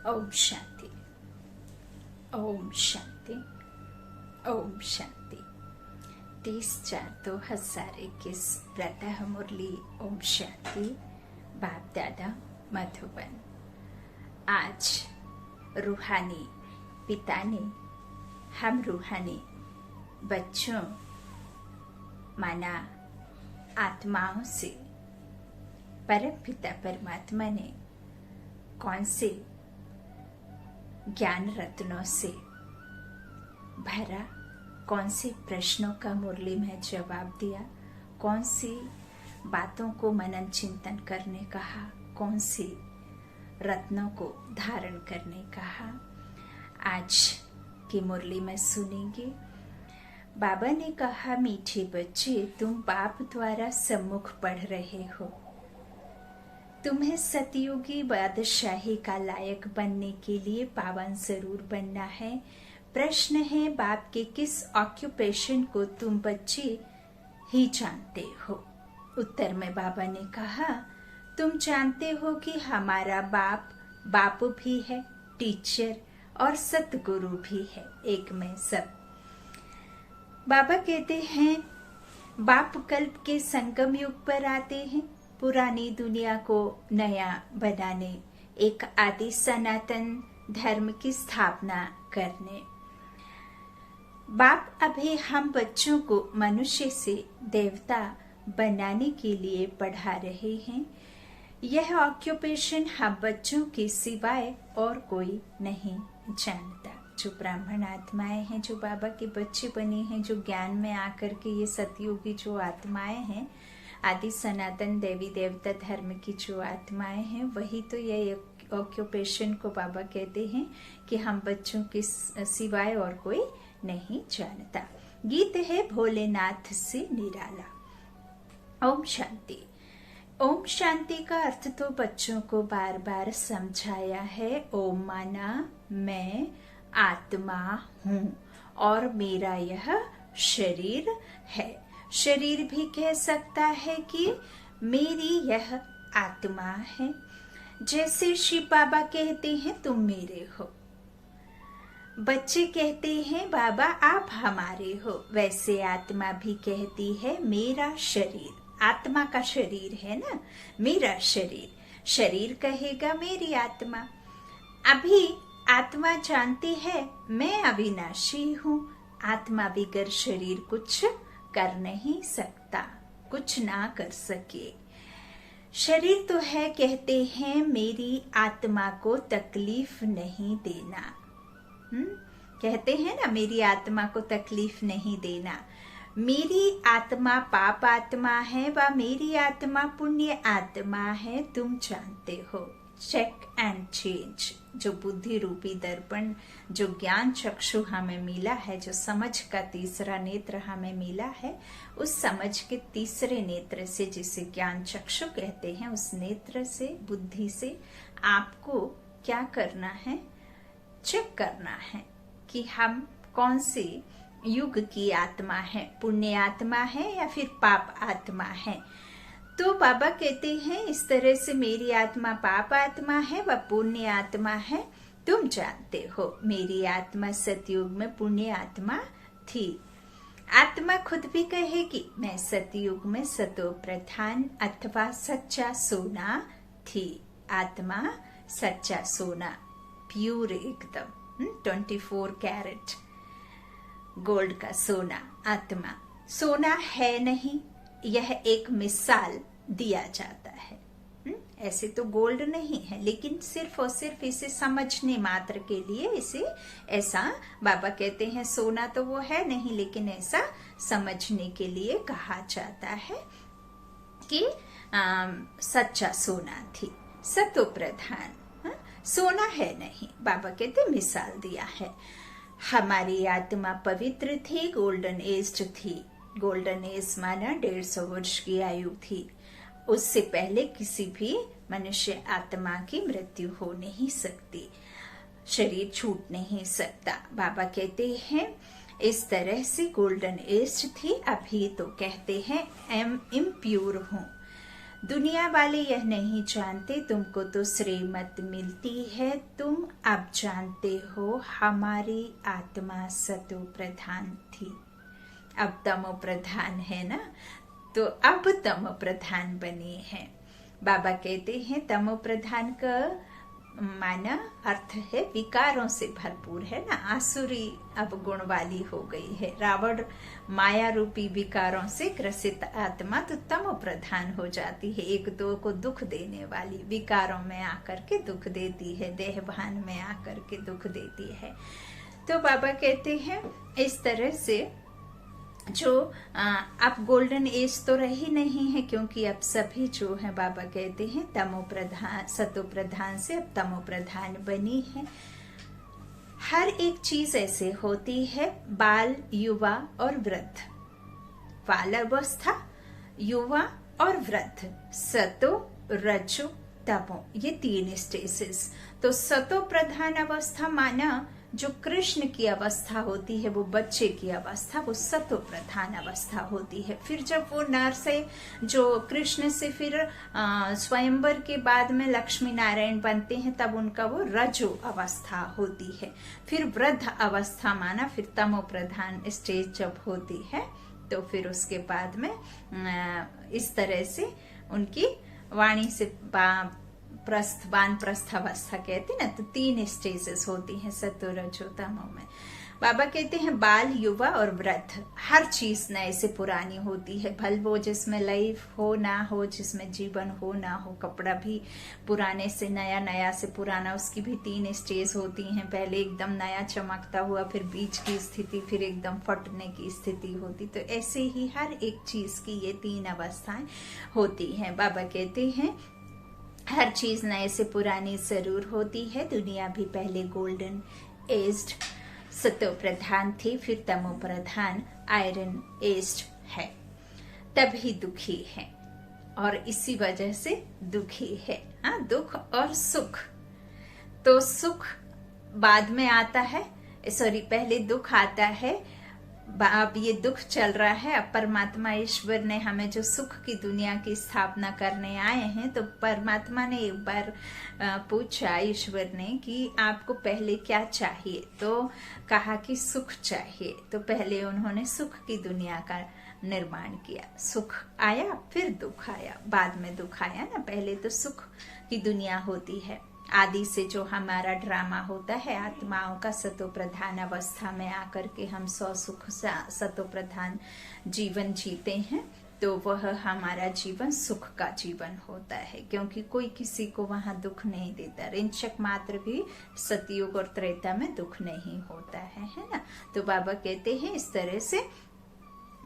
ओम शांति। ओम शांति। ओम शांति। 30/4/2021 प्रातः मुरली। ओम शांति। बाप दादा मधुबन। आज रूहानी पिता ने हम रूहानी बच्चों माना आत्माओं से परम पिता परमात्मा ने कौन से ज्ञान रत्नों से भरा, कौन से प्रश्नों का मुरली में जवाब दिया, कौन सी बातों को मनन चिंतन करने कहा, कौन सी रत्नों को धारण करने कहा, आज की मुरली में सुनेंगे। बाबा ने कहा, मीठे बच्चे, तुम बाप द्वारा सम्मुख पढ़ रहे हो। तुम्हें सतयुगी बादशाही का लायक बनने के लिए पावन जरूर बनना है। प्रश्न है, बाप के किस ऑक्यूपेशन को तुम बच्चे ही जानते हो? उत्तर में बाबा ने कहा, तुम जानते हो कि हमारा बाप भी है, टीचर और सतगुरु भी है, एक में सब। बाबा कहते हैं, बाप कल्प के संगम युग पर आते हैं, पुरानी दुनिया को नया बनाने, एक आदि सनातन धर्म की स्थापना करने। बाप अभी हम बच्चों को मनुष्य से देवता बनाने के लिए पढ़ा रहे हैं। यह ऑक्यूपेशन हम बच्चों के सिवाय और कोई नहीं जानता। जो ब्राह्मण आत्माएं हैं, जो बाबा के बच्चे बने हैं, जो ज्ञान में आकर के ये सतयुगी जो आत्माएं हैं, आदि सनातन देवी देवता धर्म की जो आत्माएं हैं, वही तो ये ऑक्यूपेशन को बाबा कहते हैं कि हम बच्चों के सिवाय और कोई नहीं जानता। गीत है भोलेनाथ से निराला। ओम शांति। ओम शांति का अर्थ तो बच्चों को बार बार समझाया है। ओम माना मैं आत्मा हूँ और मेरा यह शरीर है। शरीर भी कह सकता है कि मेरी यह आत्मा है। जैसे शिव बाबा कहते हैं, तुम मेरे हो। बच्चे कहते हैं, बाबा आप हमारे हो। वैसे आत्मा भी कहती है, मेरा शरीर। आत्मा का शरीर है ना, मेरा शरीर। शरीर कहेगा मेरी आत्मा। अभी आत्मा जानती है मैं अविनाशी हूँ। आत्मा बिगर शरीर कुछ कर नहीं सकता, कुछ ना कर सके। शरीर तो है, कहते हैं मेरी आत्मा को तकलीफ नहीं देना। कहते हैं ना, मेरी आत्मा को तकलीफ नहीं देना। मेरी आत्मा पाप आत्मा है व मेरी आत्मा पुण्य आत्मा है, तुम जानते हो। Check and change. जो बुद्धि रूपी दर्पण, जो ज्ञान चक्षु हमें मिला है, जो समझ का तीसरा नेत्र हमें मिला है, उस समझ के तीसरे नेत्र से, जिसे ज्ञान चक्षु कहते हैं, उस नेत्र से, बुद्धि से आपको क्या करना है? चेक करना है कि हम कौन से युग की आत्मा है, पुण्य आत्मा है या फिर पाप आत्मा है। तो बाबा कहते हैं, इस तरह से मेरी आत्मा पाप आत्मा है व पुण्य आत्मा है, तुम जानते हो। मेरी आत्मा सतयुग में पुण्य आत्मा थी। आत्मा खुद भी कहेगी, मैं सतयुग में सतो प्रधान अथवा सच्चा सोना थी। आत्मा सच्चा सोना, प्यूर एकदम, 24 कैरेट गोल्ड का सोना आत्मा। सोना है नहीं, यह एक मिसाल दिया जाता है। ऐसे तो गोल्ड नहीं है, लेकिन सिर्फ और सिर्फ इसे समझने मात्र के लिए इसे ऐसा बाबा कहते हैं। सोना तो वो है नहीं, लेकिन ऐसा समझने के लिए कहा जाता है कि सच्चा सोना थी, सतो प्रधान। सोना है नहीं, बाबा कहते मिसाल दिया है। हमारी आत्मा पवित्र थी, गोल्डन एज थी। गोल्डन एज माना 150 वर्ष की आयु थी। उससे पहले किसी भी मनुष्य आत्मा की मृत्यु हो नहीं सकती, शरीर छूट नहीं सकता। बाबा कहते हैं इस तरह से गोल्डन एज थी। अभी तो कहते हैं इम्प्योर हूँ। दुनिया वाले यह नहीं जानते, तुमको तो श्रीमत मिलती है, तुम अब जानते हो हमारी आत्मा सतो प्रधान थी। अब तमो प्रधान है ना, तो अब तमो प्रधान बनी है। बाबा कहते हैं तमो प्रधान का माना अर्थ है विकारों से भरपूर है ना, आसुरी अब गुण वाली हो गई है। रावण माया रूपी विकारों से ग्रसित आत्मा तो तमो प्रधान हो जाती है, एक दो को दुख देने वाली, विकारों में आकर के दुख देती है, देहभान में आकर के दुख देती है। तो बाबा कहते हैं इस तरह से जो अब गोल्डन एज तो रही नहीं है, क्योंकि अब सभी जो है बाबा कहते हैं तमो प्रधान सतो प्रधान से अब तमो प्रधान बनी है। हर एक चीज ऐसे होती है, बाल, युवा और वृद्ध। बाल अवस्था, युवा और वृद्ध, सतो, रजो, तमो, ये 3 स्टेजेस। तो सतो प्रधान अवस्था माना जो कृष्ण की अवस्था होती है, वो बच्चे की अवस्था, वो सतो प्रधान अवस्था होती है। फिर जब वो नर से जो कृष्ण से फिर स्वयंवर के बाद में लक्ष्मी नारायण बनते हैं, तब उनका वो रजो अवस्था होती है। फिर वृद्ध अवस्था माना फिर तमो प्रधान स्टेज जब होती है, तो फिर उसके बाद में इस तरह से उनकी वाणी से वानप्रस्थ अवस्था कहते ना, तो 3 स्टेजेस होती हैं सतो रजो तमो में। बाबा कहते हैं बाल, युवा और वृद्ध, हर चीज नए से पुरानी होती है, भले वो जिसमें लाइफ हो ना हो, जिसमें जीवन हो ना हो, कपड़ा भी पुराने से नया, नया से पुराना, उसकी भी 3 स्टेज होती हैं। पहले एकदम नया चमकता हुआ, फिर बीच की स्थिति, फिर एकदम फटने की स्थिति होती। तो ऐसे ही हर एक चीज की ये 3 अवस्थाएं होती हैं। बाबा कहते हैं हर चीज नए से पुरानी जरूर होती है। दुनिया भी पहले गोल्डन एज्ड सतो प्रधान थी, फिर तमो प्रधान आयरन एज्ड है, तभी दुखी है और इसी वजह से दुखी है। दुख और सुख, तो सुख बाद में आता है, सॉरी पहले दुख आता है। अब ये दुख चल रहा है, अब परमात्मा ईश्वर ने हमें जो सुख की दुनिया की स्थापना करने आए हैं, तो परमात्मा ने एक बार पूछा ईश्वर ने कि आपको पहले क्या चाहिए, तो कहा कि सुख चाहिए। तो पहले उन्होंने सुख की दुनिया का निर्माण किया, सुख आया फिर दुख आया, बाद में दुख आया ना, पहले तो सुख की दुनिया होती है। आदि से जो हमारा ड्रामा होता है आत्माओं का, सतो प्रधान अवस्था में आकर के हम सुख सतो प्रधान जीवन जीते हैं, तो वह हमारा जीवन सुख का जीवन होता है, क्योंकि कोई किसी को वहां दुख नहीं देता। रिंचक मात्र भी सतयुग और त्रेता में दुख नहीं होता है ना। तो बाबा कहते हैं इस तरह से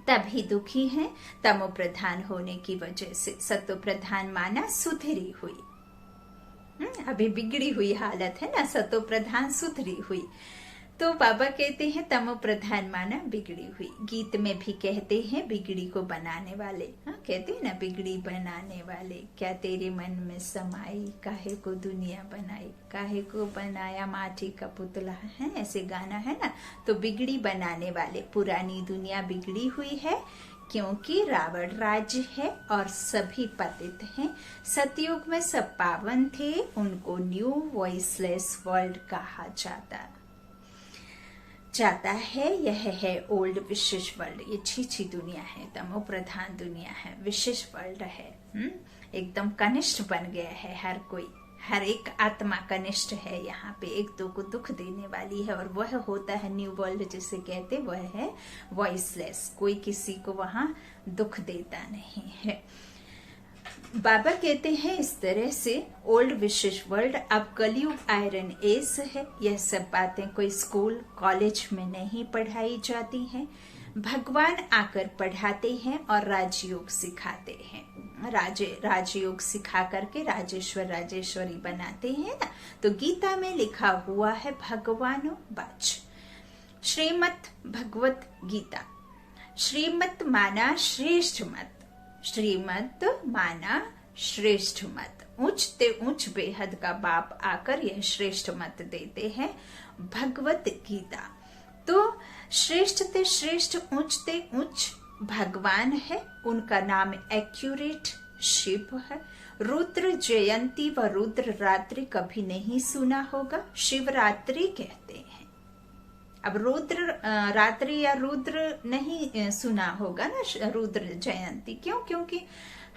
तभी दुखी है तमो प्रधान होने की वजह से। सतो प्रधान माना सुधरी हुई, अभी बिगड़ी हुई हालत है ना, सतो प्रधान सुधरी हुई। तो बाबा कहते हैं तमो प्रधान माना बिगड़ी हुई। गीत में भी कहते हैं बिगड़ी को बनाने वाले, कहते हैं ना बिगड़ी बनाने वाले, क्या तेरे मन में समाई, काहे को दुनिया बनाई, काहे को बनाया माटी का पुतला, है ऐसे गाना है ना। तो बिगड़ी बनाने वाले, पुरानी दुनिया बिगड़ी हुई है क्योंकि रावण राज्य है और सभी पतित हैं। सतयुग में सब पावन थे, उनको न्यू वॉइसलेस वर्ल्ड कहा जाता है। यह है ओल्ड विशेष वर्ल्ड, ये छीछी दुनिया है, तमो प्रधान दुनिया है, विशेष वर्ल्ड है। एकदम कनिष्ठ बन गया है हर कोई, हर एक आत्मा कनिष्ठ है यहाँ पे, एक दो को दुख देने वाली है, और वह होता है न्यू वर्ल्ड जिसे कहते, वह है वॉइसलेस, कोई किसी को वहां दुख देता नहीं है। बाबा कहते हैं इस तरह से ओल्ड विशेष वर्ल्ड अब कलयुग आयरन एज है। यह सब बातें कोई स्कूल कॉलेज में नहीं पढ़ाई जाती हैं, भगवान आकर पढ़ाते हैं और राजयोग सिखाते हैं। राजयोग सिखा करके राजेश्वर राजेश्वरी बनाते हैं ना। तो गीता में लिखा हुआ है भगवानो वाच, श्रीमद् भगवत गीता। श्रीमत माना श्रेष्ठ मत, श्रीमत माना श्रेष्ठ मत, ऊंचते ऊंच बेहद का बाप आकर यह श्रेष्ठ मत देते हैं भगवत गीता। तो श्रेष्ठ ऊंचते ऊंच भगवान है, उनका नाम एक्यूरेट शिव है। रुद्र जयंती व रुद्र रात्रि कभी नहीं सुना होगा, शिवरात्रि कहते हैं। अब रुद्र रात्रि या रुद्र नहीं सुना होगा ना, रुद्र जयंती क्यों? क्योंकि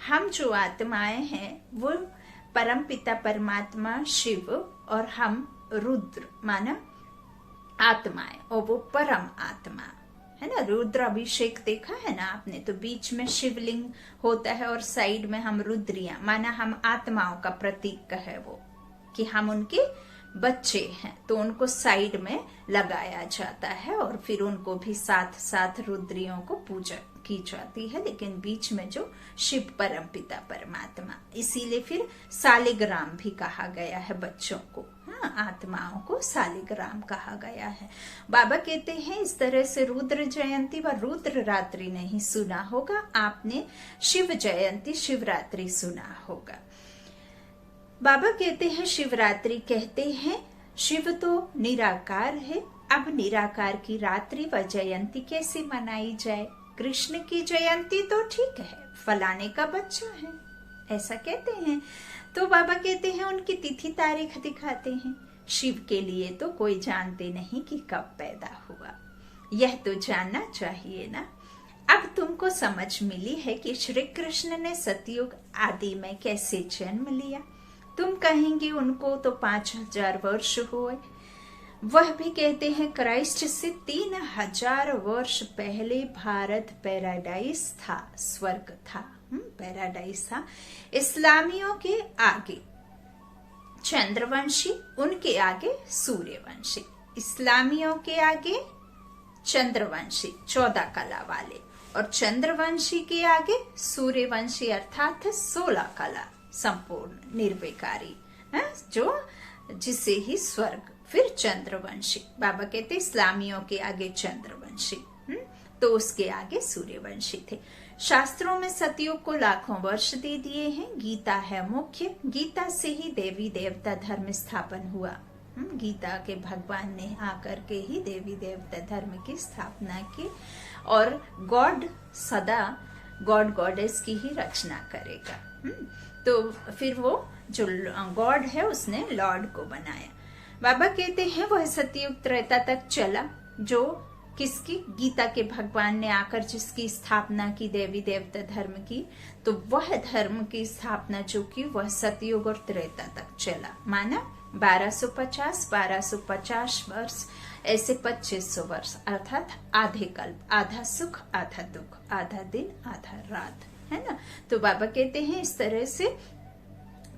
हम जो आत्माएं हैं वो परम पिता परमात्मा शिव और हम रुद्र माना आत्माएं, और वो परम आत्मा है ना। रुद्र अभिषेक देखा है ना आपने, तो बीच में शिवलिंग होता है और साइड में हम रुद्रियां, माना हम आत्माओं का प्रतीक है वो, कि हम उनके बच्चे हैं, तो उनको साइड में लगाया जाता है और फिर उनको भी साथ साथ रुद्रियों को पूजा की जाती है, लेकिन बीच में जो शिव परम पिता परमात्मा, इसीलिए फिर सालिग्राम भी कहा गया है बच्चों को, हाँ, आत्माओं को सालिग्राम कहा गया है। बाबा कहते हैं इस तरह से रुद्र जयंती व रुद्र रात्रि नहीं सुना होगा, आपने शिव जयंती शिवरात्रि सुना होगा। बाबा कहते हैं शिवरात्रि कहते हैं शिव तो निराकार है, अब निराकार की रात्रि व जयंती कैसे मनाई जाए? कृष्ण की जयंती तो ठीक है, फलाने का बच्चा है ऐसा कहते हैं, तो बाबा कहते हैं उनकी तिथि तारीख दिखाते हैं। शिव के लिए तो कोई जानते नहीं कि कब पैदा हुआ, यह तो जानना चाहिए ना। अब तुमको समझ मिली है कि श्री कृष्ण ने सतयुग आदि में कैसे जन्म लिया। तुम कहेंगे उनको तो 5000 वर्ष हुए, वह भी कहते हैं क्राइस्ट से 3000 वर्ष पहले भारत पैराडाइस था, स्वर्ग था, पैराडाइस था। इस्लामियों के आगे चंद्रवंशी, उनके आगे सूर्यवंशी। इस्लामियों के आगे चंद्रवंशी 14 कला वाले, और चंद्रवंशी के आगे सूर्यवंशी अर्थात 16 कला संपूर्ण निर्विकारी, जो जिसे ही स्वर्ग। फिर चंद्रवंशी, बाबा कहते इस्लामियों के आगे चंद्रवंशी, तो उसके आगे सूर्यवंशी थे। शास्त्रों में सतयुग को लाखों वर्ष दे दिए हैं। गीता है मुख्य, गीता से ही देवी देवता धर्म स्थापन हुआ। गीता के भगवान ने आकर के ही देवी देवता धर्म की स्थापना की, और गॉड सदा गॉड गॉडेस की ही रचना करेगा। तो फिर वो जो गॉड है उसने लॉर्ड को बनाया। बाबा कहते हैं वह सतयुग त्रेता तक चला, जो किसकी? गीता के भगवान ने आकर जिसकी स्थापना की देवी देवता धर्म की, तो वह धर्म की स्थापना जो की वह सतयुग और त्रेता तक चला। माना 1250 वर्ष, ऐसे 2500 वर्ष, अर्थात आधे कल्प, आधा सुख आधा दुख, आधा दिन आधा रात, है ना। तो बाबा कहते हैं इस तरह से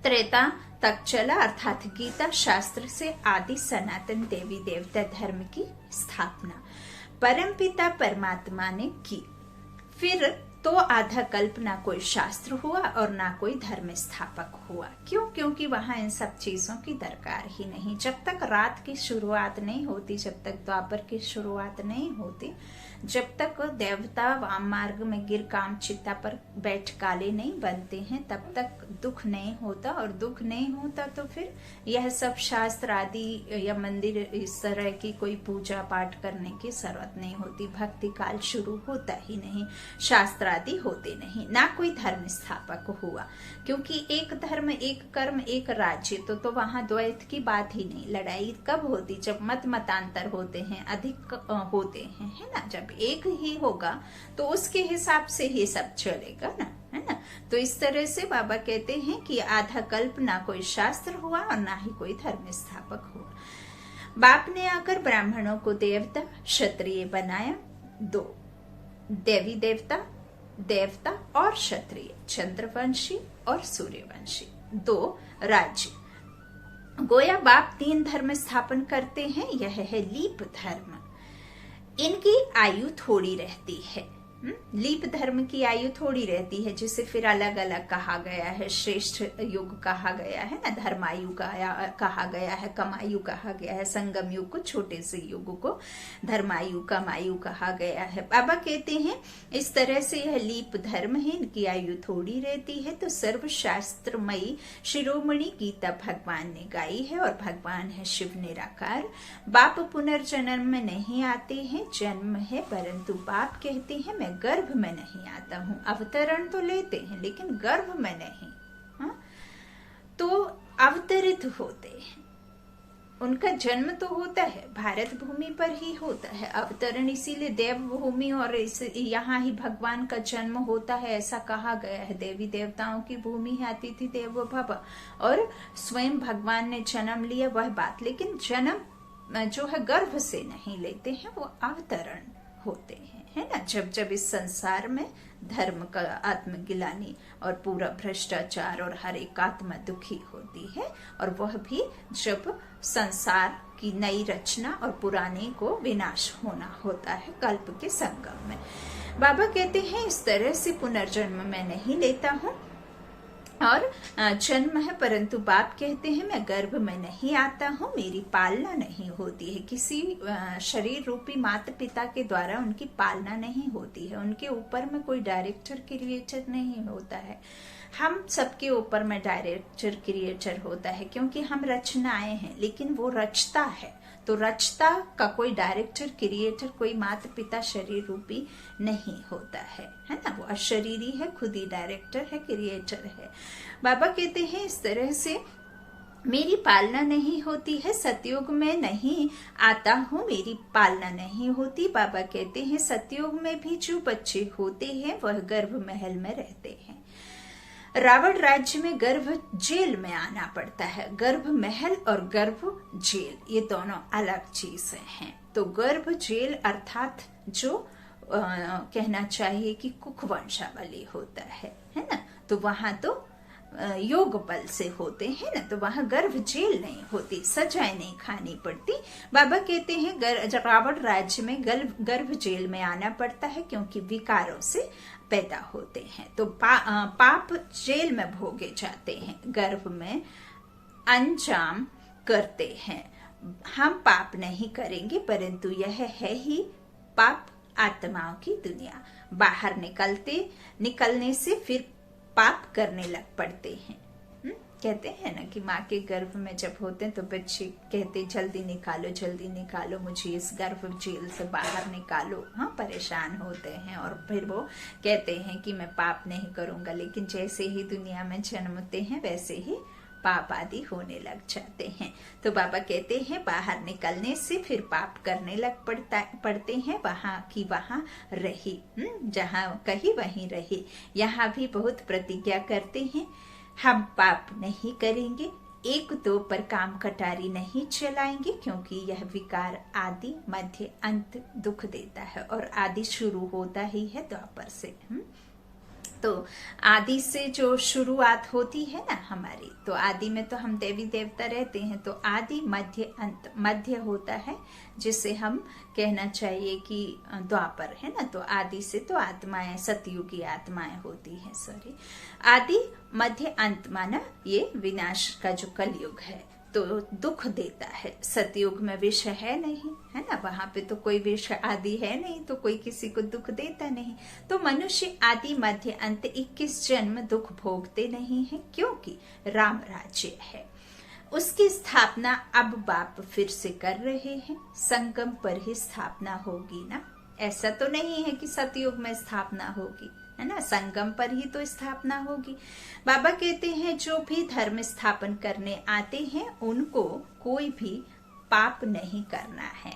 त्रेता तक चला, अर्थात गीता शास्त्र से आदि सनातन देवी देवता धर्म की स्थापना परमपिता परमात्मा ने की। फिर तो आधा कल्प ना कोई शास्त्र हुआ और ना कोई धर्म स्थापक हुआ। क्यों? क्योंकि वहां इन सब चीजों की दरकार ही नहीं। जब तक रात की शुरुआत नहीं होती, जब तक द्वापर की शुरुआत नहीं होती, जब तक देवता वाम मार्ग में गिर काम चित्ता पर बैठ काले नहीं बनते हैं, तब तक दुख नहीं होता। और दुख नहीं होता तो फिर यह सब शास्त्र आदि या मंदिर इस तरह की कोई पूजा पाठ करने की जरूरत नहीं होती। भक्ति काल शुरू होता ही नहीं, शास्त्र आदि होते नहीं, ना कोई धर्म स्थापक हुआ। क्योंकि एक धर्म, एक कर्म, एक राज्य, तो वहां द्वैत की बात ही नहीं। लड़ाई कब होती? जब मत मतांतर होते हैं, अधिक होते हैं, है ना। जब एक ही होगा तो उसके हिसाब से ही सब चलेगा ना, है ना। तो इस तरह से बाबा कहते हैं कि आधा कल्प ना कोई शास्त्र हुआ और ना ही कोई धर्म स्थापक हुआ। बाप ने आकर ब्राह्मणों को देवता क्षत्रिय बनाया। 2 देवी देवता, देवता और क्षत्रिय, चंद्रवंशी और सूर्यवंशी, 2 राज्य। गोया बाप 3 धर्म स्थापन करते हैं। यह है लीप धर्म। इनकी आयु थोड़ी रहती है। लीप धर्म की आयु थोड़ी रहती है, जिसे फिर अलग अलग कहा गया है। श्रेष्ठ युग कहा गया है ना, धर्मायु कहा गया है, कमायु कहा गया है। संगम युग को, छोटे से युग को धर्मायु कमायु कहा गया है। बाबा कहते हैं इस तरह से यह लीप धर्म है, इनकी आयु थोड़ी रहती है। तो सर्वशास्त्रमयी शिरोमणि गीता भगवान ने गाई है, और भगवान है शिव निराकार। बाप पुनर्जन्म में नहीं आते हैं, जन्म है, परंतु बाप कहते हैं मैं मैं गर्भ में नहीं आता हूँ। अवतरण तो लेते हैं लेकिन गर्भ में नहीं। हाँ? तो अवतरित होते हैं, उनका जन्म तो होता है भारत भूमि पर ही होता है। अवतरण इसीलिए देव भूमि और यहाँ ही भगवान का जन्म होता है ऐसा कहा गया है। देवी देवताओं की भूमि है, अतिथि देवो भव, और स्वयं भगवान ने जन्म लिया वह बात। लेकिन जन्म जो है गर्भ से नहीं लेते हैं, वो अवतरण होते हैं, है ना। जब जब इस संसार में धर्म का आत्मगिलानी और पूरा भ्रष्टाचार और हर एक आत्मा दुखी होती है, और वह भी जब संसार की नई रचना और पुराने को विनाश होना होता है कल्प के संगम में। बाबा कहते हैं इस तरह से पुनर्जन्म मैं नहीं लेता हूँ और जन्म है, परंतु बाप कहते हैं मैं गर्भ में नहीं आता हूँ, मेरी पालना नहीं होती है। किसी शरीर रूपी माता पिता के द्वारा उनकी पालना नहीं होती है। उनके ऊपर में कोई डायरेक्टर क्रिएटर नहीं होता है। हम सबके ऊपर में डायरेक्टर क्रिएटर होता है क्योंकि हम रचनाएं हैं, लेकिन वो रचता है। तो रचता का कोई डायरेक्टर क्रिएटर, कोई माता पिता शरीर रूपी नहीं होता है ना। वो अशरीरी है, खुद ही डायरेक्टर है, क्रिएटर है। बाबा कहते हैं इस तरह से मेरी पालना नहीं होती है, सतयुग में नहीं आता हूँ, मेरी पालना नहीं होती। बाबा कहते हैं सतयुग में भी जो बच्चे होते हैं वह गर्भ महल में रहते हैं। रावण राज्य में गर्भ जेल में आना पड़ता है। गर्भ महल और गर्भ जेल ये दोनों अलग चीजें हैं। तो गर्भ जेल अर्थात जो कहना चाहिए कि कुक वंशावली होता है ना। तो वहां तो योग बल से होते हैं ना, तो वहां गर्भ जेल नहीं होती, सजाएं नहीं खानी पड़ती। बाबा कहते हैं रावण राज्य में गर्भ जेल में आना पड़ता है क्योंकि विकारों से पैदा होते हैं। तो पाप जेल में भोगे जाते हैं, गर्भ में अंजाम करते हैं। हम पाप नहीं करेंगे, परंतु यह है ही पाप आत्माओं की दुनिया। बाहर निकलने से फिर पाप करने लग पड़ते हैं। कहते हैं ना कि माँ के गर्भ में जब होते हैं तो बच्चे कहते जल्दी निकालो मुझे इस गर्भ जेल से बाहर निकालो। हाँ, परेशान होते हैं और फिर वो कहते हैं कि मैं पाप नहीं करूंगा, लेकिन जैसे ही दुनिया में जन्मते हैं वैसे ही पाप आदि होने लग जाते हैं। तो बाबा कहते हैं बाहर निकलने से फिर पाप करने लग पड़ते हैं। वहां रही, जहां कही वहीं रही। यहाँ भी बहुत प्रतिज्ञा करते हैं हम पाप नहीं करेंगे, एक दो पर काम कटारी नहीं चलाएंगे, क्योंकि यह विकार आदि मध्य अंत दुख देता है और आदि शुरू होता ही है द्वापर से। तो आदि से जो शुरुआत होती है ना हमारी, तो आदि में तो हम देवी देवता रहते हैं, तो आदि मध्य अंत, मध्य होता है जिसे हम कहना चाहिए कि द्वापर है ना। तो आदि से तो आत्माएं, सतयुगी आत्माएं होती हैं, सॉरी। आदि मध्य अंत माना ये विनाश का जो कलयुग है, तो दुख देता है। सतयुग में विष है नहीं, है ना, वहां पे तो कोई विष आदि है नहीं, तो कोई किसी को दुख देता नहीं। तो मनुष्य आदि मध्य अंत 21 जन्म दुख भोगते नहीं है, क्योंकि राम राज्य है। उसकी स्थापना अब बाप फिर से कर रहे हैं। संगम पर ही स्थापना होगी ना, ऐसा तो नहीं है कि सतयुग में स्थापना होगी, है ना, संगम पर ही तो स्थापना होगी। बाबा कहते हैं जो भी धर्म स्थापन करने आते हैं उनको कोई भी पाप नहीं करना है।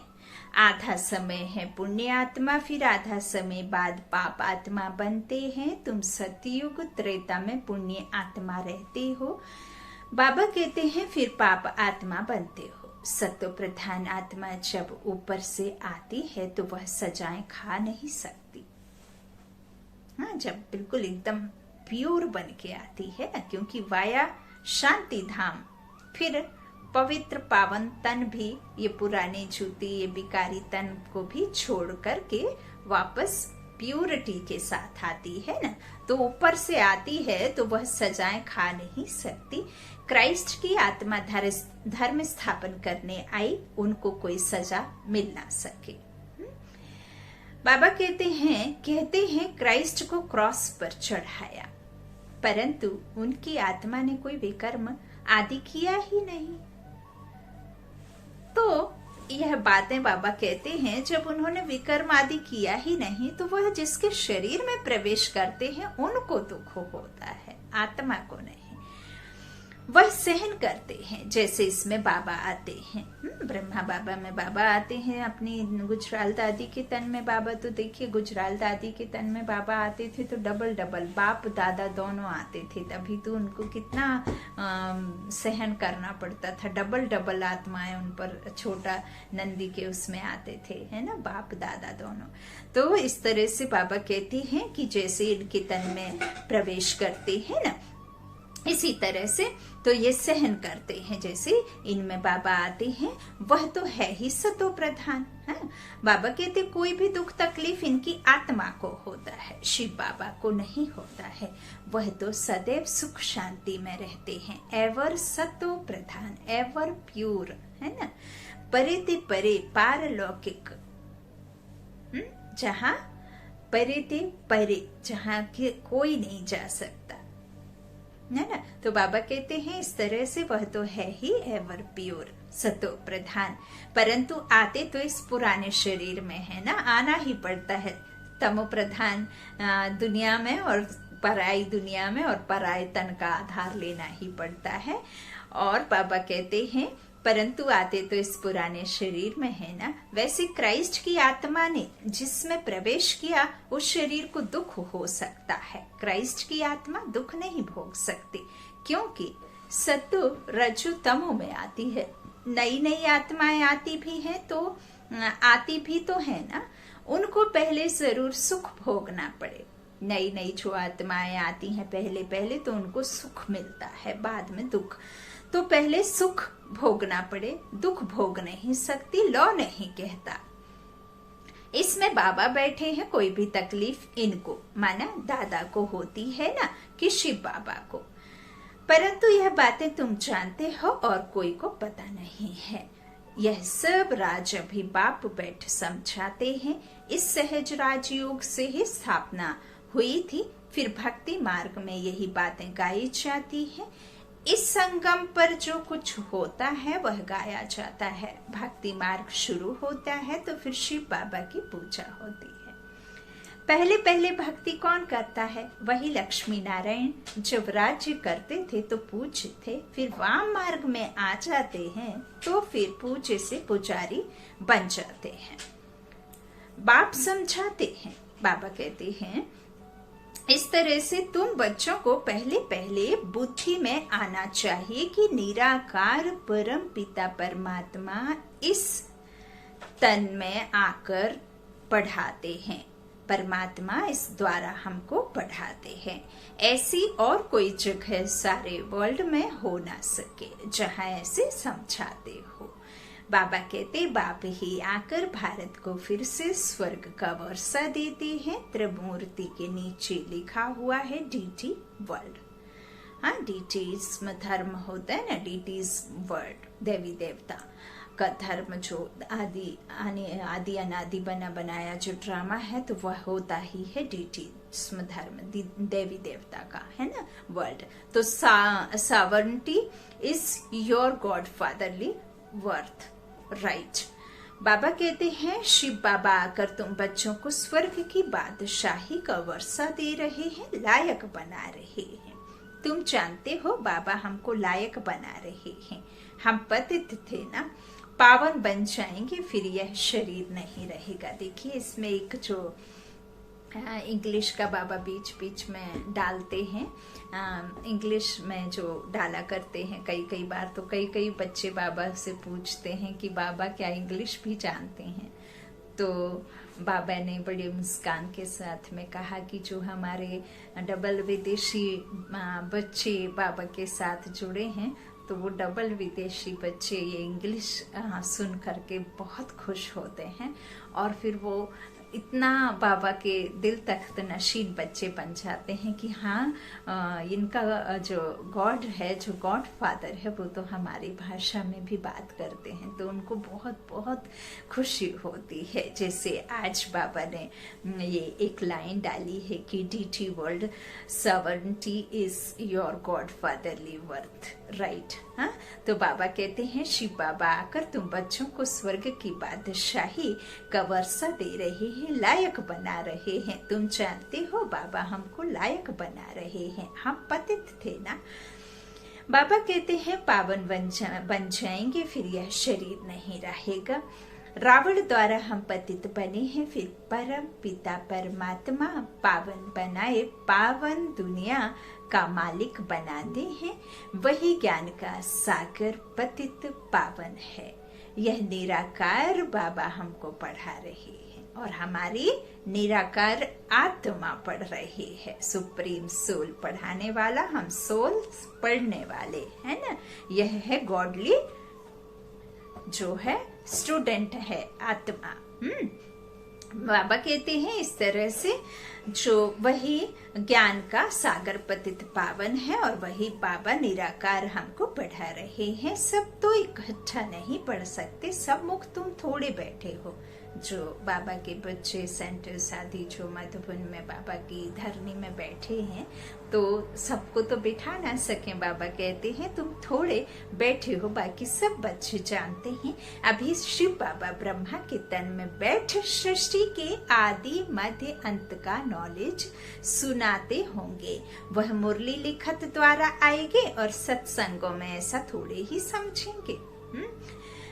आधा समय है पुण्य आत्मा, फिर आधा समय बाद पाप आत्मा बनते हैं। तुम सतयुग त्रेता में पुण्य आत्मा रहते हो। बाबा कहते हैं फिर पाप आत्मा बनते हो। सत्व प्रधान आत्मा जब ऊपर से आती है तो वह सजाएं खा नहीं सकती। हाँ, जब बिल्कुल एकदम प्योर बन के आती है ना, क्योंकि वाया शांति धाम, फिर पवित्र पावन तन भी, ये पुराने जूते, ये बिकारी तन को भी छोड़ करके वापस प्योरिटी के साथ आती है ना। तो ऊपर से आती है तो वह सजाएं खा नहीं सकती। क्राइस्ट की आत्मा धर्म स्थापन करने आई, उनको कोई सजा मिल ना सके। बाबा कहते हैं क्राइस्ट को क्रॉस पर चढ़ाया, परंतु उनकी आत्मा ने कोई विकर्म आदि किया ही नहीं। तो यह बातें बाबा कहते हैं, जब उन्होंने विकर्म आदि किया ही नहीं तो वह जिसके शरीर में प्रवेश करते हैं उनको दुख होता है, आत्मा को नहीं। वह सहन करते हैं, जैसे इसमें बाबा आते हैं। ब्रह्मा बाबा में बाबा आते हैं, अपनी गुजराल दादी के तन में बाबा, तो देखिए गुजराल दादी के तन में बाबा आते थे तो डबल डबल बाप दादा दोनों आते थे, तभी तो उनको कितना सहन करना पड़ता था। डबल डबल आत्माएं उन पर छोटा नंदी के उसमें आते थे, है ना, बाप दादा दोनों। तो इस तरह से बाबा कहते हैं कि जैसे इनके तन में प्रवेश करते हैं ना, इसी तरह से तो ये सहन करते हैं। जैसे इनमें बाबा आते हैं, वह तो है ही सतो प्रधान है। बाबा कहते कोई भी दुख तकलीफ इनकी आत्मा को होता है, शिव बाबा को नहीं होता है। वह तो सदैव सुख शांति में रहते हैं, एवर सतो प्रधान, एवर प्योर, है ना। परे ते परे पारलौकिक, जहाँ परे ते परे, जहाँ के कोई नहीं जा सकता, है ना। तो बाबा कहते हैं इस तरह से वह तो है ही एवर प्योर, सतो प्रधान, परंतु आते तो इस पुराने शरीर में है ना, आना ही पड़ता है। तमो प्रधान दुनिया में और पराई दुनिया में और पराय तन का आधार लेना ही पड़ता है। और बाबा कहते हैं परंतु आते तो इस पुराने शरीर में है ना। वैसे क्राइस्ट की आत्मा ने जिसमें प्रवेश किया उस शरीर को दुख हो सकता है, क्राइस्ट की आत्मा दुख नहीं भोग सकती, क्योंकि सत्व रजु तमो में आती है। नई नई आत्माएं आती भी हैं तो आती भी तो है ना, उनको पहले जरूर सुख भोगना पड़े। नई नई जो आत्माएं आती हैं पहले पहले तो उनको सुख मिलता है, बाद में दुख। तो पहले सुख भोगना पड़े, दुख भोग नहीं सकती, लौ नहीं कहता। इसमें बाबा बैठे हैं, कोई भी तकलीफ इनको माना दादा को होती है ना कि शिव बाबा को, परंतु यह बातें तुम जानते हो और कोई को पता नहीं है। यह सब राज अभी बाप बैठ समझाते हैं। इस सहज राजयोग से ही स्थापना हुई थी, फिर भक्ति मार्ग में यही बातें गाई जाती हैं। इस संगम पर जो कुछ होता है वह गाया जाता है। भक्ति मार्ग शुरू होता है तो फिर शिव बाबा की पूजा होती है। पहले पहले भक्ति कौन करता है? वही लक्ष्मी नारायण। जब राज्य करते थे तो पूज्य थे, फिर वाम मार्ग में आ जाते हैं तो फिर पूज्य से पुजारी बन जाते हैं। बाप समझाते हैं, बाबा कहते हैं इस तरह से तुम बच्चों को पहले पहले बुद्धि में आना चाहिए कि निराकार परम पिता परमात्मा इस तन में आकर पढ़ाते हैं। परमात्मा इस द्वारा हमको पढ़ाते हैं। ऐसी और कोई जगह सारे वर्ल्ड में हो ना सके जहाँ ऐसे समझाते हो। बाबा कहते बाप ही आकर भारत को फिर से स्वर्ग का वर्षा देते हैं। त्रिमूर्ति के नीचे लिखा हुआ है DT वर्ल्ड। हाँ, DT इसमें धर्म होता है ना, DT इज वर्ल्ड, देवी देवता का धर्म जो आदि अनादि बना बनाया जो ड्रामा है तो वह होता ही है DT इसमें धर्म देवी देवता का, है ना, वर्ल्ड। तो sovereignty is your god fatherly worth, right. बाबा कहते हैं शिव बाबा आकर तुम बच्चों को स्वर्ग की बादशाही का वर्षा दे रहे हैं, लायक बना रहे हैं। तुम जानते हो बाबा हमको लायक बना रहे हैं। हम पतित थे ना, पावन बन जाएंगे, फिर यह शरीर नहीं रहेगा। देखिए इसमें एक जो इंग्लिश का बाबा बीच बीच में डालते हैं, इंग्लिश में जो डाला करते हैं कई बार, तो कई बच्चे बाबा से पूछते हैं कि बाबा क्या इंग्लिश भी जानते हैं? तो बाबा ने बड़ी मुस्कान के साथ में कहा कि जो हमारे डबल विदेशी बच्चे बाबा के साथ जुड़े हैं तो वो डबल विदेशी बच्चे ये इंग्लिश सुन करके बहुत खुश होते हैं और फिर वो इतना बाबा के दिल तख्त नशीन बच्चे बन जाते हैं कि हाँ इनका जो गॉड है, जो गॉड फादर है, वो तो हमारी भाषा में भी बात करते हैं। तो उनको बहुत बहुत खुशी होती है। जैसे आज बाबा ने ये एक लाइन डाली है कि DT world sovereignty is your god fatherly worth, right. हाँ, तो बाबा कहते हैं शिव बाबा आकर तुम बच्चों को स्वर्ग की बादशाही का वर्षा दे रहे हैं, लायक बना रहे हैं। तुम जानते हो बाबा हमको लायक बना रहे हैं, हम पतित थे ना। बाबा कहते हैं पावन बन जाएंगे, फिर यह शरीर नहीं रहेगा। रावण द्वारा हम पतित बने हैं, फिर परम पिता परमात्मा पावन बनाए, पावन दुनिया का मालिक बनाते हैं। वही ज्ञान का सागर पतित पावन है। यह निराकार बाबा हमको पढ़ा रहे हैं और हमारी निराकार आत्मा पढ़ रही है। सुप्रीम सोल पढ़ाने वाला, हम सोल पढ़ने वाले है ना। यह है गॉडली जो है स्टूडेंट है आत्मा। बाबा कहते हैं इस तरह से जो वही ज्ञान का सागर पतित पावन है और वही बाबा निराकार हमको पढ़ा रहे हैं। सब तो इकट्ठा नहीं पढ़ सकते, सब मुख तुम थोड़े बैठे हो। जो बाबा के बच्चे सेंटर्स आदि जो मधुबन में बाबा की धरनी में बैठे हैं, तो सबको तो बिठा ना सके। बाबा कहते हैं तुम थोड़े बैठे हो, बाकी सब बच्चे जानते हैं। अभी शिव बाबा ब्रह्मा के तन में बैठ सृष्टि के आदि मध्य अंत का नॉलेज सुनाते होंगे। वह मुरली लिखत द्वारा आएंगे और सत्संगों में ऐसा थोड़े ही समझेंगे।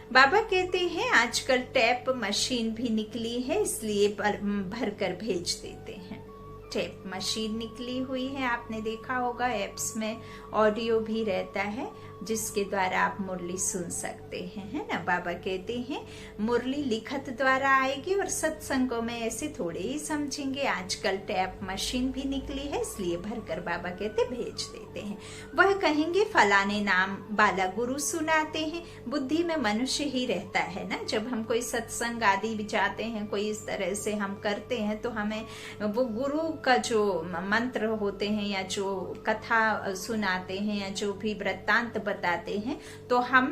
बाबा कहते हैं आजकल टैप मशीन भी निकली है, इसलिए भर कर भेज देते हैं। टैप मशीन निकली हुई है, आपने देखा होगा एप्स में ऑडियो भी रहता है जिसके द्वारा आप मुरली सुन सकते हैं, है ना। बाबा कहते हैं मुरली लिखत द्वारा आएगी और सत्संगों में ऐसे थोड़े ही समझेंगे। आजकल टैप मशीन भी निकली है, इसलिए भरकर बाबा कहते भेज देते हैं। वह कहेंगे फलाने नाम वाला गुरु सुनाते हैं। बुद्धि में मनुष्य ही रहता है ना। जब हम कोई सत्संग आदि भी जाते हैं, कोई इस तरह से हम करते हैं, तो हमें वो गुरु का जो मंत्र होते हैं या जो कथा सुनाते हैं या जो भी वृत्तांत बताते हैं, तो हम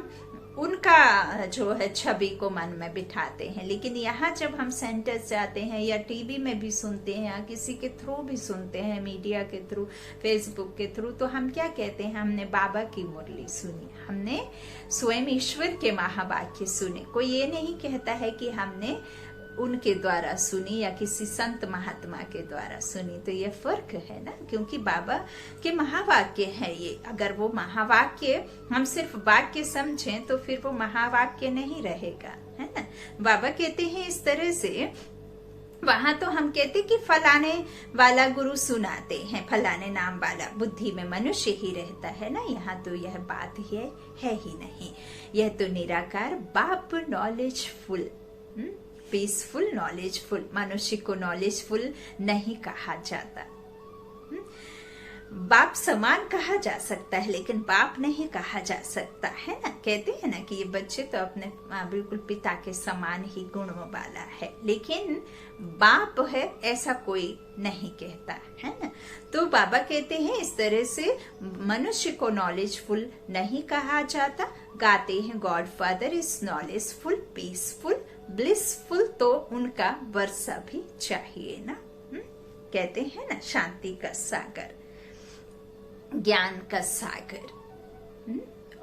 उनका जो है छवि को मन में बिठाते हैं। लेकिन यहाँ जब हम सेंटर जाते हैं या टीवी में भी सुनते हैं या किसी के थ्रू भी सुनते हैं, मीडिया के थ्रू, फेसबुक के थ्रू, तो हम क्या कहते हैं, हमने बाबा की मुरली सुनी, हमने स्वयं ईश्वर के महावाक्य सुने। कोई ये नहीं कहता है कि हमने उनके द्वारा सुनी या किसी संत महात्मा के द्वारा सुनी। तो ये फर्क है ना, क्योंकि बाबा के महावाक्य है ये। अगर वो महावाक्य हम सिर्फ वाक्य समझें तो फिर वो महावाक्य नहीं रहेगा, है ना। बाबा कहते हैं इस तरह से, वहां तो हम कहते कि फलाने वाला गुरु सुनाते हैं, फलाने नाम वाला, बुद्धि में मनुष्य ही रहता है ना। यहाँ तो यह बात है ही नहीं। यह तो निराकार बाप नॉलेजफुल, पीसफुल, नॉलेजफुल। मनुष्य को नॉलेजफुल नहीं कहा जाता। बाप समान कहा जा सकता है, लेकिन बाप नहीं कहा जा सकता, है ना। कहते हैं ना कि ये बच्चे तो अपने बिल्कुल पिता के समान ही गुणों वाला है, लेकिन बाप है ऐसा कोई नहीं कहता, है ना। तो बाबा कहते हैं इस तरह से मनुष्य को नॉलेजफुल नहीं कहा जाता। गाते हैं God father is knowledgeful, peaceful, blissful, तो उनका वर्षा भी चाहिए ना। कहते हैं ना शांति का सागर, ज्ञान का सागर,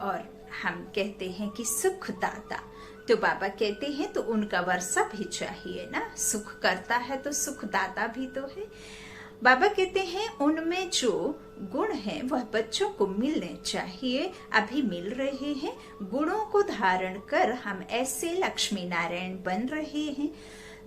और हम कहते हैं कि सुखदाता। तो बाबा कहते हैं तो उनका वर्षा भी चाहिए ना। सुख करता है तो सुखदाता भी तो है। बाबा कहते हैं उनमें जो गुण हैं वह बच्चों को मिलने चाहिए, अभी मिल रहे हैं। गुणों को धारण कर हम ऐसे लक्ष्मी नारायण बन रहे हैं।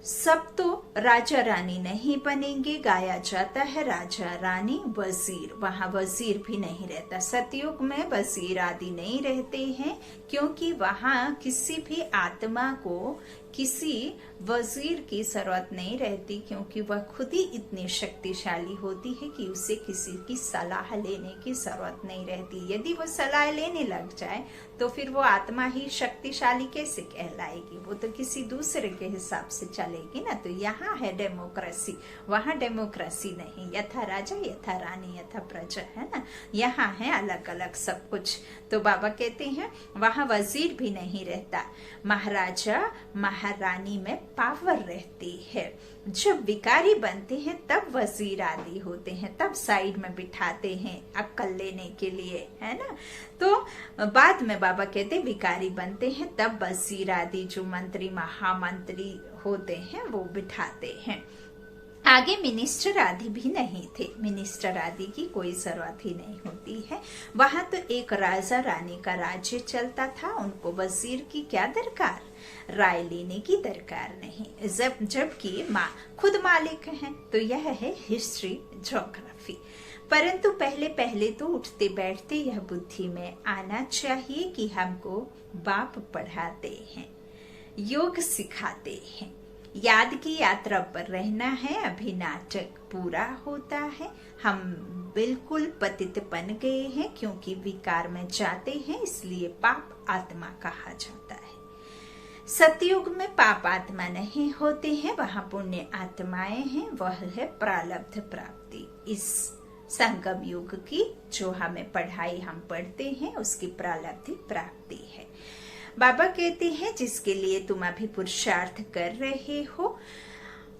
सब तो राजा रानी नहीं बनेंगे। गाया जाता है राजा रानी वजीर, वहां वजीर भी नहीं रहता। सतयुग में वजीर आदि नहीं रहते हैं, क्योंकि वहां किसी भी आत्मा को किसी वजीर की जरूरत नहीं रहती, क्योंकि वह खुद ही इतनी शक्तिशाली होती है कि उसे किसी की सलाह लेने की जरूरत नहीं रहती। यदि वो सलाह लेने लग जाए तो फिर वो आत्मा ही शक्तिशाली कैसे कहलाएगी, वो तो किसी दूसरे के हिसाब से चलेगी ना। तो यहाँ है डेमोक्रेसी, वहाँ डेमोक्रेसी नहीं। यथा राजा यथा रानी यथा प्रजा, है ना। यहाँ है अलग अलग सब कुछ। तो बाबा कहते हैं वहाँ वजीर भी नहीं रहता, महाराजा महारानी में पावर रहती है। जब विकारी बनते हैं तब वजीर आदि होते हैं, तब साइड में बिठाते हैं अक्कल लेने के लिए, है ना। तो तो बाद में बाबा कहते भिखारी बनते हैं, तब वजीर आदि जो मंत्री महामंत्री होते हैं वो बिठाते हैं। आगे मिनिस्टर आदि भी नहीं थे, मिनिस्टर आदि की कोई जरूरत ही नहीं होती है। वहां तो एक राजा रानी का राज्य चलता था, उनको वजीर की क्या दरकार, राय लेने की दरकार नहीं, जबकि माँ खुद मालिक हैं। तो यह है हिस्ट्री ज्योग्राफी। परंतु पहले पहले तो उठते बैठते यह बुद्धि में आना चाहिए कि हमको बाप पढ़ाते हैं, योग सिखाते हैं, याद की यात्रा पर रहना है। अभी नाटक पूरा होता है, हम बिल्कुल पतित बन गए हैं, क्योंकि विकार में जाते हैं, इसलिए पाप आत्मा कहा जाता है। सतयुग में पाप आत्मा नहीं होते हैं, वहां पुण्य आत्माएं हैं, वह है प्रारब्ध प्राप्ति। इस संगम युग की जो हमें पढ़ाई हम पढ़ते हैं उसकी प्रारब्ध प्राप्ति है। बाबा कहते हैं जिसके लिए तुम अभी पुरुषार्थ कर रहे हो,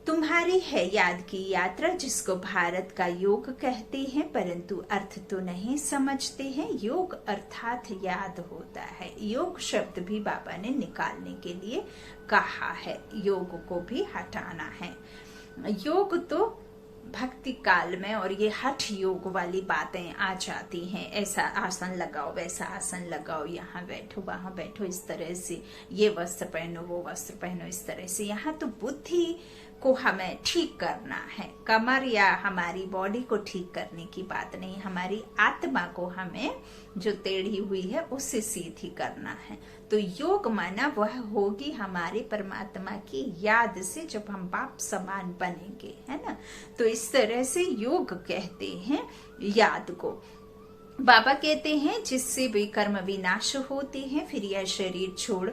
तुम्हारी है याद की यात्रा, जिसको भारत का योग कहते हैं, परंतु अर्थ तो नहीं समझते हैं। योग अर्थात याद होता है। योग शब्द भी बाबा ने निकालने के लिए कहा है, योग को भी हटाना है। योग तो भक्ति काल में और ये हठ योग वाली बातें आ जाती हैं, ऐसा आसन लगाओ, वैसा आसन लगाओ, यहाँ बैठो वहां बैठो, इस तरह से ये वस्त्र पहनो, वो वस्त्र पहनो, इस तरह से। यहाँ तो बुद्धि को हमें ठीक करना है, कमर या हमारी बॉडी को ठीक करने की बात नहीं, हमारी आत्मा को हमें जो टेढ़ी हुई है उससे सीधी करना है। तो योग माना वह होगी हमारे परमात्मा की याद से, जब हम बाप समान बनेंगे, है ना। तो इस तरह से योग कहते हैं याद को। बाबा कहते हैं जिससे वे कर्म विनाश होते हैं, फिर यह शरीर छोड़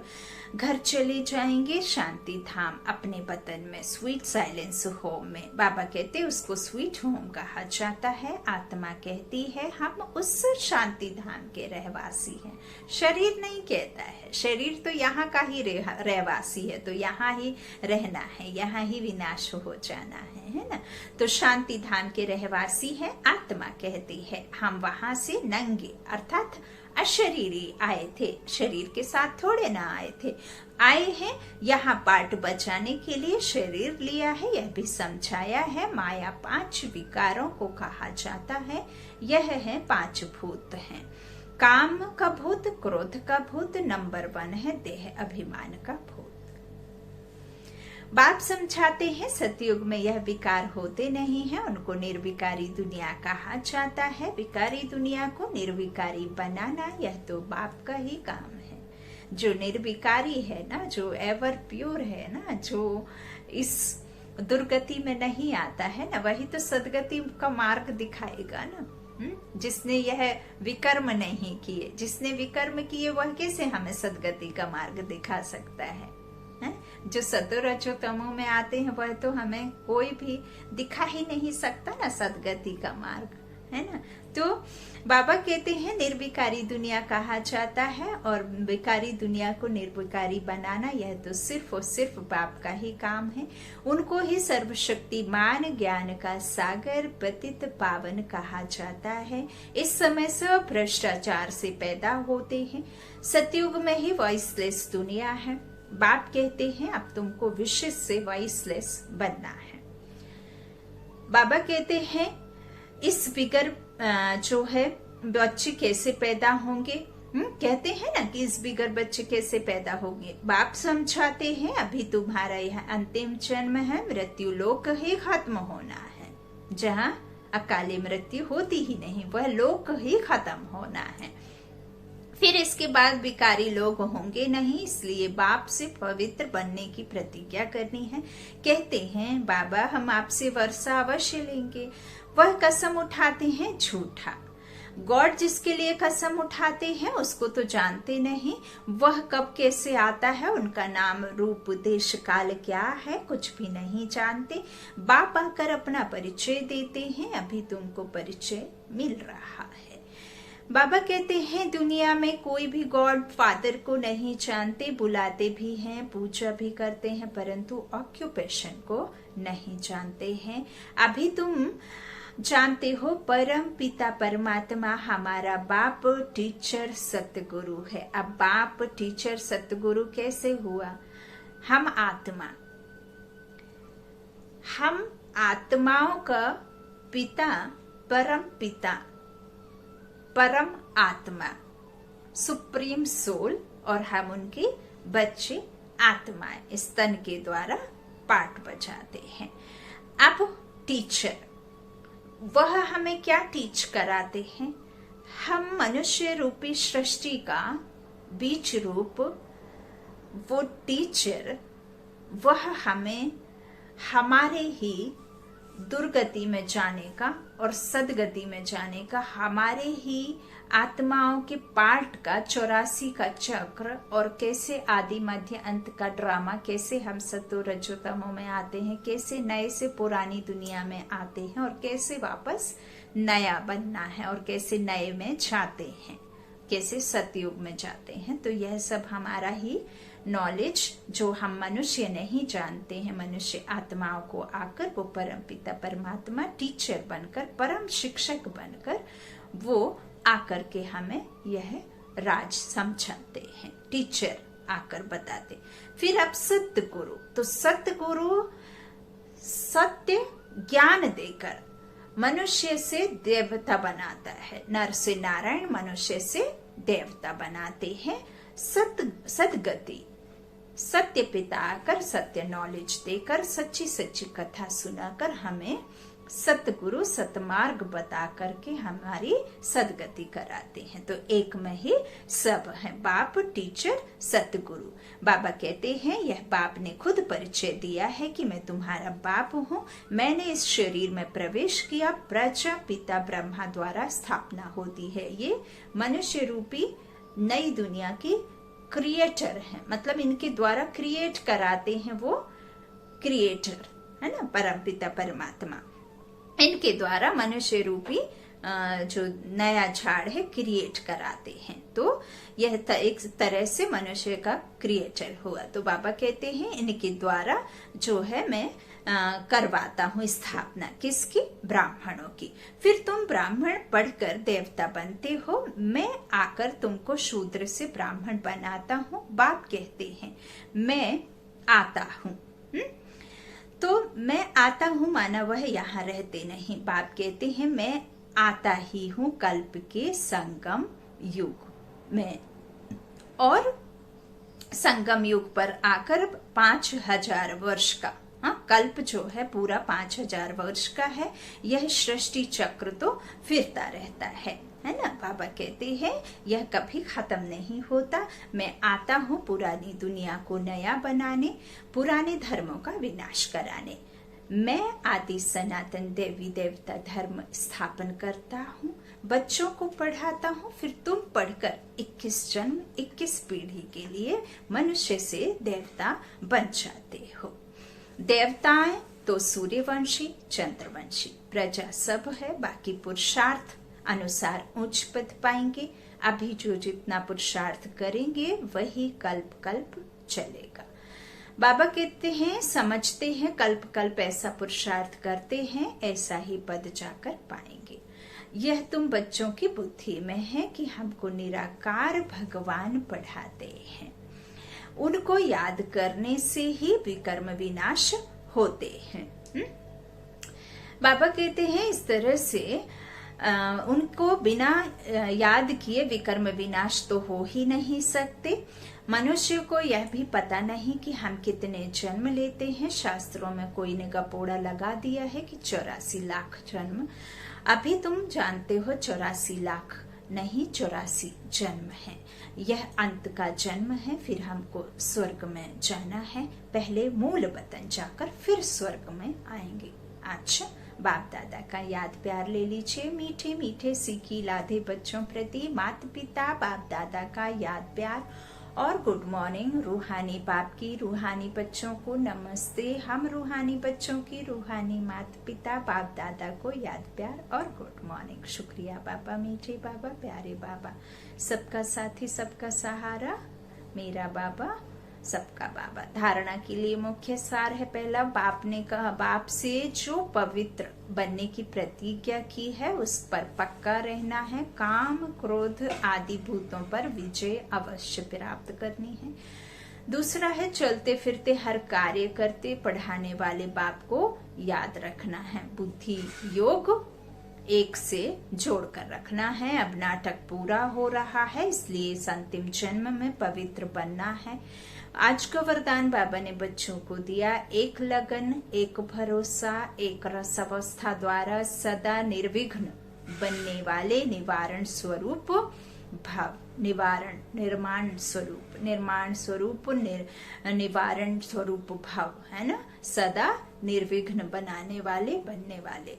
घर चले जाएंगे शांति धाम, अपने वतन में, स्वीट साइलेंस होम में। बाबा कहते हैं उसको स्वीट होम कहा जाता है। आत्मा कहती है हम उस शांति धाम के रहवासी हैं। शरीर नहीं कहता है, शरीर तो यहाँ का ही रहवासी है, तो यहाँ ही रहना है, यहाँ ही विनाश हो जाना है ना। तो शांति धाम के रहवासी है। आत्मा कहती है हम वहां से नंगे अर्थात अशरीरी आए थे, शरीर के साथ थोड़े ना आए थे, आए हैं यहाँ पाठ बचाने के लिए शरीर लिया है। यह भी समझाया है। माया 5 विकारों को कहा जाता है। यह है 5 भूत हैं। काम का भूत, क्रोध का भूत, नंबर 1 है देह अभिमान का भूत। बाप समझाते हैं सतयुग में यह विकार होते नहीं हैं, उनको निर्विकारी दुनिया कहा जाता है। विकारी दुनिया को निर्विकारी बनाना यह तो बाप का ही काम है। जो निर्विकारी है ना, जो एवर प्योर है ना, जो इस दुर्गति में नहीं आता है ना, वही तो सदगति का मार्ग दिखाएगा ना। जिसने यह विकर्म नहीं किए, जिसने विकर्म किए वह कैसे हमें सदगति का मार्ग दिखा सकता है? जो सतो रजो तमो में आते हैं वह तो हमें कोई भी दिखा ही नहीं सकता ना सदगति का मार्ग, है ना। तो बाबा कहते हैं निर्विकारी दुनिया कहा जाता है, और विकारी दुनिया को निर्विकारी बनाना यह तो सिर्फ और सिर्फ बाप का ही काम है। उनको ही सर्वशक्तिमान ज्ञान का सागर पतित पावन कहा जाता है। इस समय सब भ्रष्टाचार से पैदा होते हैं। सतयुग में ही वॉइसलेस दुनिया है। बाप कहते हैं अब तुमको विषय से वॉइसलेस बनना है। बाबा कहते हैं इस बिगर जो है बच्चे कैसे पैदा होंगे, कहते हैं ना कि इस बिगर बच्चे कैसे पैदा होंगे। बाप समझाते हैं अभी तुम्हारा यह अंतिम जन्म है, मृत्यु लोक ही खत्म होना है। जहाँ अकाली मृत्यु होती ही नहीं, वह लोक ही खत्म होना है। फिर इसके बाद विकारी लोग होंगे नहीं, इसलिए बाप से पवित्र बनने की प्रतिज्ञा करनी है। कहते हैं बाबा हम आपसे वर्षा अवश्य लेंगे। वह कसम उठाते हैं झूठा। गॉड जिसके लिए कसम उठाते हैं उसको तो जानते नहीं, वह कब कैसे आता है, उनका नाम रूप देश काल क्या है कुछ भी नहीं जानते। बाप आकर अपना परिचय देते हैं, अभी तुमको परिचय मिल रहा है। बाबा कहते हैं दुनिया में कोई भी गॉड फादर को नहीं जानते, बुलाते भी हैं, पूजा भी करते हैं, परंतु ऑक्यूपेशन को नहीं जानते हैं। अभी तुम जानते हो परम पिता परमात्मा हमारा बाप टीचर सतगुरु है। अब बाप टीचर सतगुरु कैसे हुआ? हम आत्माओं का पिता परम आत्मा सुप्रीम सोल, और हम उनके बच्चे आत्माएं इस तन के द्वारा पाठ बजाते हैं। अब टीचर वह हमें क्या टीच कराते हैं? हम मनुष्य रूपी सृष्टि का बीज रूप वो टीचर, वह हमें हमारे ही दुर्गति में जाने का और सदगति में जाने का, हमारे ही आत्माओं के पार्ट का 84 का चक्र, और कैसे आदि मध्य अंत का ड्रामा, कैसे हम सत्व रजो तमो में आते हैं, कैसे नए से पुरानी दुनिया में आते हैं और कैसे वापस नया बनना है, और कैसे नए में जाते हैं, कैसे सतयुग में जाते हैं। तो यह सब हमारा ही नॉलेज जो हम मनुष्य नहीं जानते हैं, मनुष्य आत्माओं को आकर वो परम पिता परमात्मा टीचर बनकर, परम शिक्षक बनकर वो आकर के हमें यह राज समझाते हैं, टीचर आकर बताते। फिर अब सतगुरु, तो सतगुरु सत्य ज्ञान देकर मनुष्य से देवता बनाता है। नर से नारायण, मनुष्य से देवता बनाते हैं। सदगति सत्य पिता आकर सत्य नॉलेज देकर, सच्ची सच्ची कथा सुनाकर हमें सतगुरु सतमार्ग बता करके हमारी सदगति कराते हैं। तो एक में ही सब है, बाप टीचर सतगुरु। बाबा कहते हैं यह बाप ने खुद परिचय दिया है कि मैं तुम्हारा बाप हूँ। मैंने इस शरीर में प्रवेश किया, प्रजापिता ब्रह्मा द्वारा स्थापना होती है। ये मनुष्य रूपी नई दुनिया की क्रिएटर है, मतलब इनके द्वारा क्रिएट कराते हैं, वो क्रिएटर है ना, परमपिता परमात्मा। इनके द्वारा मनुष्य रूपी जो नया झाड़ है क्रिएट कराते हैं। तो यह एक तरह से मनुष्य का क्रिएटर हुआ। तो बाबा कहते हैं इनके द्वारा जो है मैं करवाता हूँ स्थापना, किसकी? ब्राह्मणों की। फिर तुम ब्राह्मण पढ़कर देवता बनते हो, मैं आकर तुमको शूद्र से ब्राह्मण बनाता हूँ। बाप कहते हैं मैं आता हूँ। तो मैं आता हूँ माना वह यहाँ रहते नहीं। बाप कहते हैं मैं आता ही हूँ कल्प के संगम युग में, और संगम युग पर आकर 5000 वर्ष का, कल्प जो है पूरा 5000 वर्ष का है। यह सृष्टि चक्र तो फिरता रहता है ना। बाबा कहते हैं यह कभी खत्म नहीं होता। मैं आता हूँ पुरानी दुनिया को नया बनाने, पुराने धर्मों का विनाश कराने। मैं आदि सनातन देवी देवता धर्म स्थापन करता हूँ, बच्चों को पढ़ाता हूँ। फिर तुम पढ़कर 21 जन्म 21 पीढ़ी के लिए मनुष्य से देवता बन जाते हो। देवताएं तो सूर्यवंशी चंद्रवंशी प्रजा सब है, बाकी पुरुषार्थ अनुसार उच्च पद पाएंगे। अभी जो जितना पुरुषार्थ करेंगे वही कल्प कल्प चलेगा। बाबा कहते हैं समझते हैं कल्प कल्प ऐसा पुरुषार्थ करते हैं, ऐसा ही पद जाकर पाएंगे। यह तुम बच्चों की बुद्धि में है कि हमको निराकार भगवान पढ़ाते हैं। उनको याद करने से ही विकर्म विनाश होते हैं। बाबा कहते हैं इस तरह से उनको बिना याद किए विकर्म विनाश तो हो ही नहीं सकते। मनुष्य को यह भी पता नहीं कि हम कितने जन्म लेते हैं। शास्त्रों में कोई ने गपोड़ा लगा दिया है कि 84 लाख जन्म। अभी तुम जानते हो 84 लाख नहीं, 84 जन्म है। यह अंत का जन्म है। फिर हमको स्वर्ग में जाना है। पहले मूल वतन जाकर फिर स्वर्ग में आएंगे। अच्छा, बाप दादा का याद प्यार ले लीजिए। मीठे मीठे सीखी लादे बच्चों प्रति माता पिता बाप दादा का याद प्यार और गुड मॉर्निंग। रूहानी बाप की रूहानी बच्चों को नमस्ते। हम रूहानी बच्चों की रूहानी माता पिता बाप दादा को याद प्यार और गुड मॉर्निंग। शुक्रिया बाबा, मीठे बाबा, प्यारे बाबा, सबका साथी सबका सहारा मेरा बाबा। सबका बाबा। धारणा के लिए मुख्य सार है। पहला, बाप ने कहा, बाप से जो पवित्र बनने की प्रतिज्ञा की है उस पर पक्का रहना है। काम क्रोध आदि भूतों पर विजय अवश्य प्राप्त करनी है। दूसरा है, चलते फिरते हर कार्य करते पढ़ाने वाले बाप को याद रखना है। बुद्धि योग एक से जोड़कर रखना है। अब नाटक पूरा हो रहा है, इसलिए इस अंतिम जन्म में पवित्र बनना है। आज का वरदान बाबा ने बच्चों को दिया, एक लगन, एक भरोसा, एक रस अवस्था द्वारा सदा निर्विघ्न बनने वाले निवारण स्वरूप भाव। निवारण निर्माण स्वरूप, निर्माण स्वरूप निवारण स्वरूप भाव है ना। सदा निर्विघ्न बनाने वाले, बनने वाले।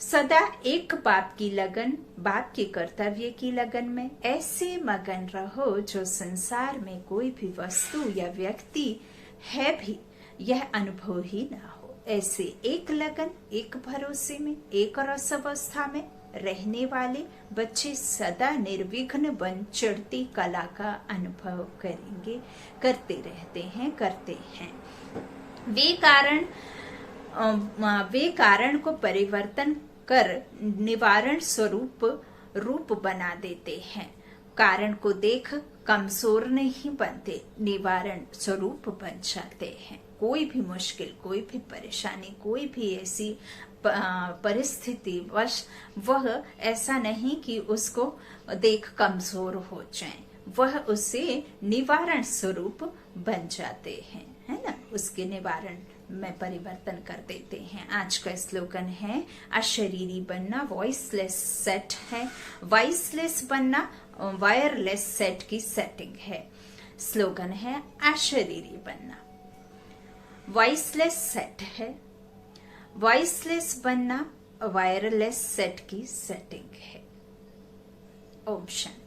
सदा एक बाप की लगन, बाप के कर्तव्य की लगन में ऐसे मगन रहो जो संसार में कोई भी वस्तु या व्यक्ति है भी यह अनुभव ही ना हो। ऐसे एक लगन, एक भरोसे में, एक रस अवस्था में रहने वाले बच्चे सदा निर्विघ्न बन चढ़ती कला का अनुभव करेंगे, करते रहते हैं, करते हैं। वे कारण को परिवर्तन कर निवारण स्वरूप रूप बना देते हैं। कारण को देख कमजोर नहीं बनते, निवारण स्वरूप बन जाते हैं। कोई भी मुश्किल, कोई भी परेशानी, कोई भी ऐसी परिस्थिति वश वह ऐसा नहीं कि उसको देख कमजोर हो जाए, वह उसे निवारण स्वरूप बन जाते हैं, है ना। उसके निवारण में परिवर्तन कर देते हैं। आज का स्लोगन है, अशरीरी बनना वॉइसलेस सेट है। वॉइसलेस बनना वायरलेस सेट की सेटिंग है। स्लोगन है, अशरीरी बनना वॉइसलेस सेट है। वॉइसलेस बनना वायरलेस सेट की सेटिंग है। ओम शांति।